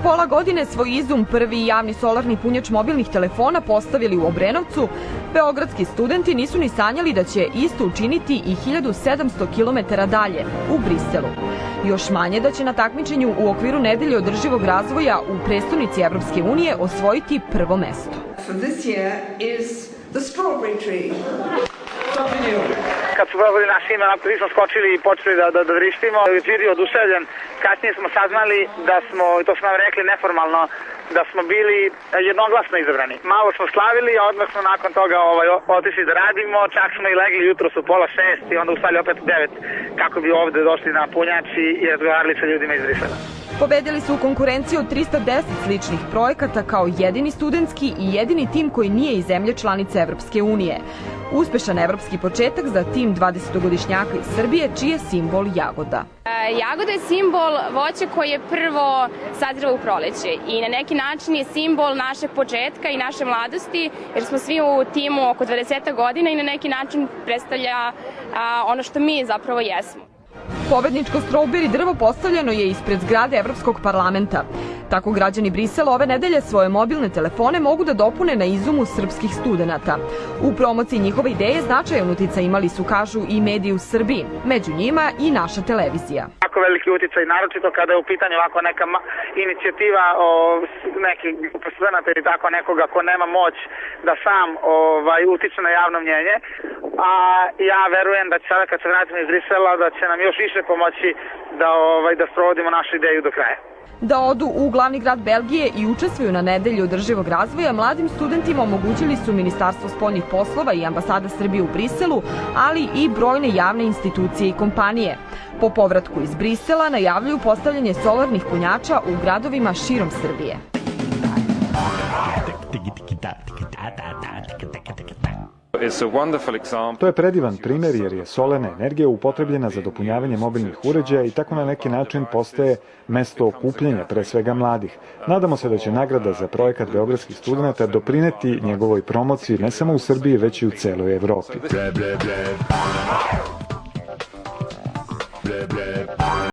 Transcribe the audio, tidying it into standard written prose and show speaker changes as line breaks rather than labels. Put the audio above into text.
pola godine svoj izum, prvi javni solarni punjač mobilnih telefona, postavili u Obrenovcu, beogradski studenti nisu ni sanjali da će isto učiniti i 1700 km dalje, u Briselu. Još manje da će na takmičenju u okviru Nedelje održivog razvoja u prestonici Evropske unije osvojiti prvo mesto.
Kad su probali naše ime, mi smo skočili i počeli da vrištimo. Žiri je oduševljen. Kasnije smo saznali da smo, i to smo nam rekli neformalno, da smo bili jednoglasno izabrani. Malo smo slavili, a odmah smo nakon toga otišli da radimo. Čak smo i legli jutro su 5:30 i onda ustali opet u 9 kako bi ovde došli na punjač i razgovarali sa ljudima iz Brisela.
Pobedili su u konkurenciji od 310 sličnih projekata kao jedini studentski i jedini tim koji nije iz zemlje članice Evropske unije. Uspešan evropski početak za tim 20-godišnjaka iz Srbije, čiji je simbol jagoda.
Jagoda je simbol voća koje je prvo sazrelo u proleće i na neki način je simbol našeg početka i naše mladosti, jer smo svi u timu oko 20 godina i na neki način predstavlja ono što mi zapravo jesmo.
Pobedničko strawberry drvo postavljeno je ispred zgrade Evropskog parlamenta. Tako građani Brisela ove nedelje svoje mobilne telefone mogu da dopune na izumu srpskih studenata. U promociji njihove ideje značajan uticaj imali su, kažu, i mediji u Srbiji, među njima i naša televizija.
Jako veliki uticaj, naročito kada je u pitanju ovako neka inicijativa nekih studenata ili tako nekoga ko nema moć da sam utiče na javno mnjenje. A ja verujem da će sada kad se vratimo iz Brisela da će nam još više pomoći da sprovodimo našu ideju do kraja.
Da odu u glavni grad Belgije i učestvuju na Nedelji održivog razvoja, mladim studentima omogućili su Ministarstvo spoljnih poslova i Ambasada Srbije u Briselu, ali i brojne javne institucije i kompanije. Po povratku iz Brisela najavljuju postavljanje solarnih punjača u gradovima širom Srbije.
To je predivan primer jer je solarna energija upotrebljena za dopunjavanje mobilnih uređaja i tako na neki način postaje mesto okupljanja, pre svega mladih. Nadamo se da će nagrada za projekat beogradskih studenata doprineti njegovoj promociji ne samo u Srbiji, već i u celoj Evropi.